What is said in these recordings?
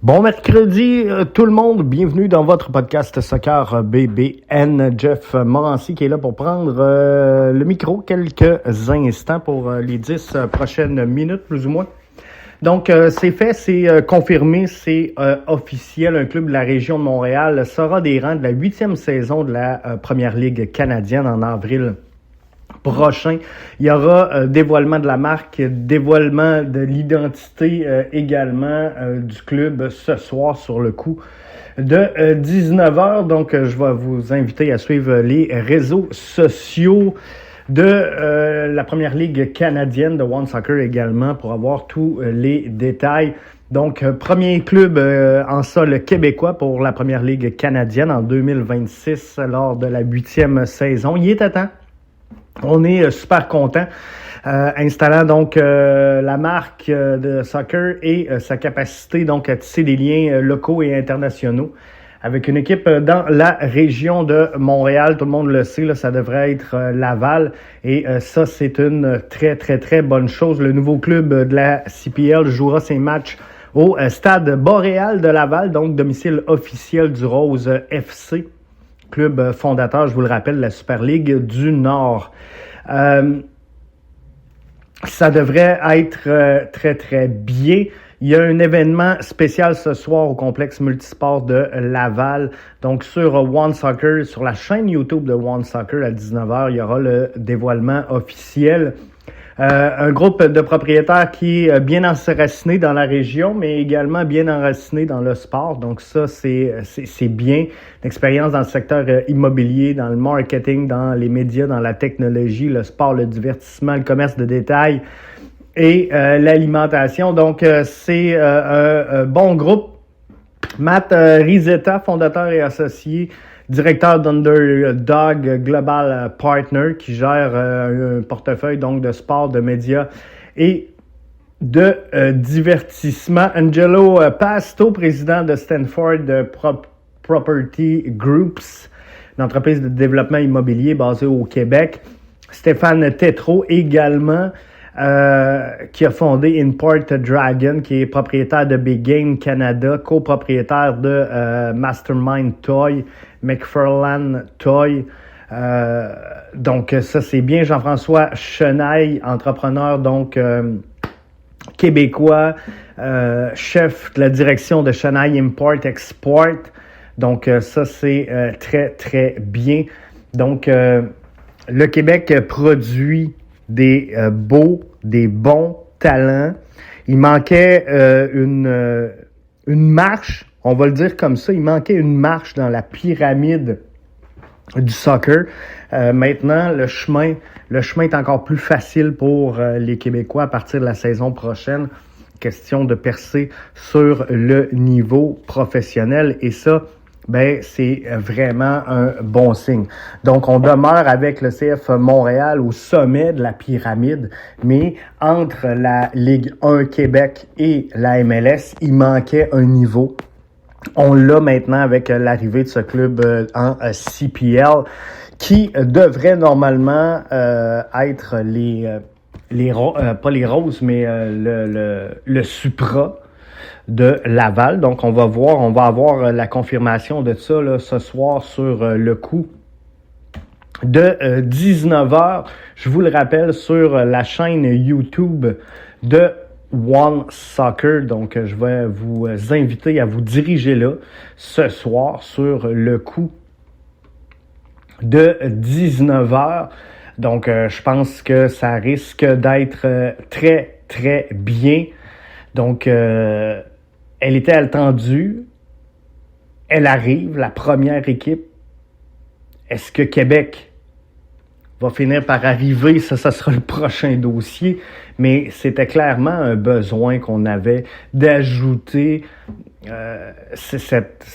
Bon mercredi tout le monde, bienvenue dans votre podcast Soccer BBN. Jeff Morancy qui est là pour prendre le micro quelques instants pour les 10 prochaines minutes plus ou moins. Donc c'est fait, c'est confirmé, c'est officiel. Un club de la région de Montréal sera des rangs de la 8e saison de la Première Ligue canadienne en avril prochain. Il y aura dévoilement de la marque, dévoilement de l'identité également du club ce soir sur le coup de 19h. Donc, je vais vous inviter à suivre les réseaux sociaux de la Première Ligue canadienne de One Soccer également pour avoir tous les détails. Donc, premier club en sol québécois pour la Première Ligue canadienne en 2026 lors de la 8e saison. Il est à temps. On est super content, installant donc la marque de soccer et sa capacité donc à tisser des liens locaux et internationaux avec une équipe dans la région de Montréal. Tout le monde le sait, là, ça devrait être Laval et ça c'est une très très très bonne chose. Le nouveau club de la CPL jouera ses matchs au stade Boréal de Laval, donc domicile officiel du Rose FC. Club fondateur, je vous le rappelle, de la Super Ligue du Nord. Ça devrait être très, très bien. Il y a un événement spécial ce soir au complexe multisport de Laval. Donc, sur One Soccer, sur la chaîne YouTube de One Soccer à 19h, il y aura le dévoilement officiel. Un groupe de propriétaires qui est bien enraciné dans la région, mais également bien enraciné dans le sport. Donc ça, c'est bien. L'expérience dans le secteur immobilier, dans le marketing, dans les médias, dans la technologie, le sport, le divertissement, le commerce de détail et l'alimentation. Donc, c'est un bon groupe. Matt Rizetta, fondateur et associé, directeur d'Underdog Global Partner, qui gère un portefeuille donc de sport, de médias et de divertissement. Angelo Pasto, président de Stanford Property Groups, une entreprise de développement immobilier basée au Québec. Stéphane Tétrault également, qui a fondé Import Dragon, qui est propriétaire de Big Game Canada, copropriétaire de Mastermind Toy, McFarlane Toy. Donc ça c'est bien. Jean-François Chenaille, entrepreneur donc québécois, chef de la direction de Chenaille Import Export. Donc ça c'est très très bien. Donc le Québec produit des bons talents. Il manquait une marche, on va le dire comme ça, il manquait une marche dans la pyramide du soccer. Maintenant, le chemin est encore plus facile pour les Québécois à partir de la saison prochaine. Question de percer sur le niveau professionnel et ça, c'est vraiment un bon signe. Donc, on demeure avec le CF Montréal au sommet de la pyramide, mais entre la Ligue 1 Québec et la MLS, il manquait un niveau. On l'a maintenant avec l'arrivée de ce club en CPL qui devrait normalement être pas les roses, mais le Supra de Laval. Donc, on va avoir la confirmation de ça là, ce soir sur le coup de 19h. Je vous le rappelle, sur la chaîne YouTube de One Soccer. Donc, je vais vous inviter à vous diriger là ce soir sur le coup de 19h. Donc, je pense que ça risque d'être très, très bien. Donc, elle était attendue. Elle arrive, la première équipe. Est-ce que Québec va finir par arriver? Ça sera le prochain dossier. Mais c'était clairement un besoin qu'on avait d'ajouter cette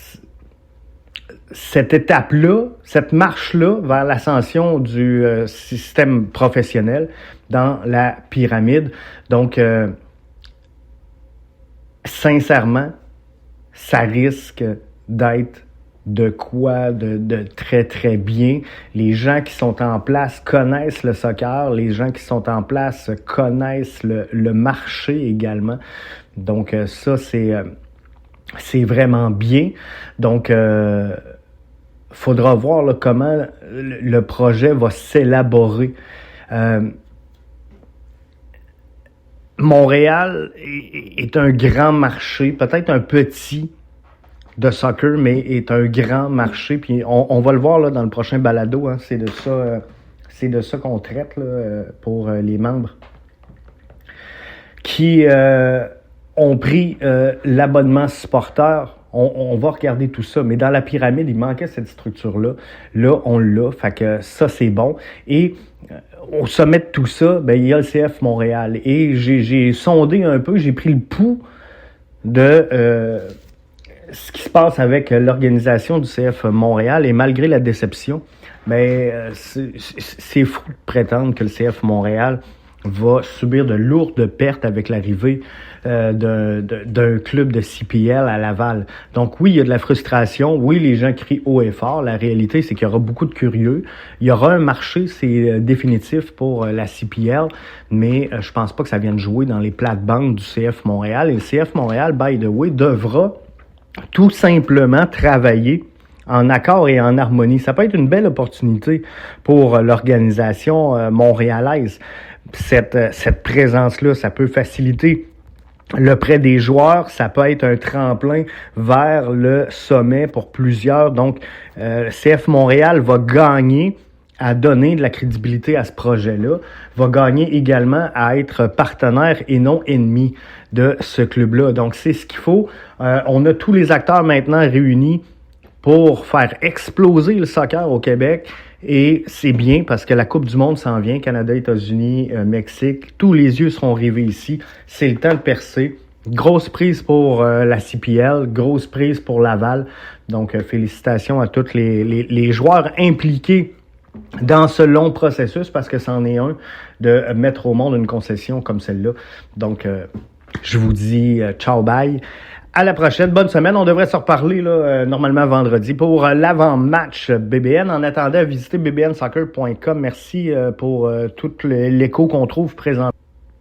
étape-là, cette marche-là vers l'ascension du système professionnel dans la pyramide. Donc, sincèrement, ça risque d'être de quoi de très, très bien. Les gens qui sont en place connaissent le soccer. Les gens qui sont en place connaissent le marché également. Donc, ça, c'est c'est vraiment bien. Donc, faudra voir là, comment le projet va s'élaborer. Montréal est un grand marché, peut-être un petit de soccer, mais est un grand marché. Puis on va le voir là, dans le prochain balado. Hein, c'est de ça qu'on traite là, pour les membres qui ont pris l'abonnement supporter. On va regarder tout ça, mais dans la pyramide, il manquait cette structure-là. Là, on l'a, fait que ça, c'est bon. Et au sommet de tout ça, ben, il y a le CF Montréal. Et j'ai sondé un peu, j'ai pris le pouls de ce qui se passe avec l'organisation du CF Montréal. Et malgré la déception, ben, c'est fou de prétendre que le CF Montréal va subir de lourdes pertes avec l'arrivée d'un club de CPL à Laval. Donc oui, il y a de la frustration. Oui, les gens crient haut et fort. La réalité, c'est qu'il y aura beaucoup de curieux. Il y aura un marché, c'est définitif pour la CPL, mais je pense pas que ça vienne jouer dans les plates-bandes du CF Montréal. Et le CF Montréal, by the way, devra tout simplement travailler en accord et en harmonie. Ça peut être une belle opportunité pour l'organisation montréalaise. Cette présence-là, ça peut faciliter le prêt des joueurs, ça peut être un tremplin vers le sommet pour plusieurs. Donc, CF Montréal va gagner à donner de la crédibilité à ce projet-là, va gagner également à être partenaire et non ennemi de ce club-là. Donc, c'est ce qu'il faut. On a tous les acteurs maintenant réunis pour faire exploser le soccer au Québec. Et c'est bien parce que la Coupe du Monde s'en vient, Canada, États-Unis, Mexique. Tous les yeux seront rivés ici. C'est le temps de percer. Grosse prise pour la CPL, grosse prise pour Laval. Donc, félicitations à tous les joueurs impliqués dans ce long processus parce que c'en est un de mettre au monde une concession comme celle-là. Donc, je vous dis ciao, bye. À la prochaine. Bonne semaine. On devrait se reparler là, normalement vendredi pour l'avant-match BBN. En attendant, visitez bbnsoccer.com. Merci pour tout l'écho qu'on trouve présent.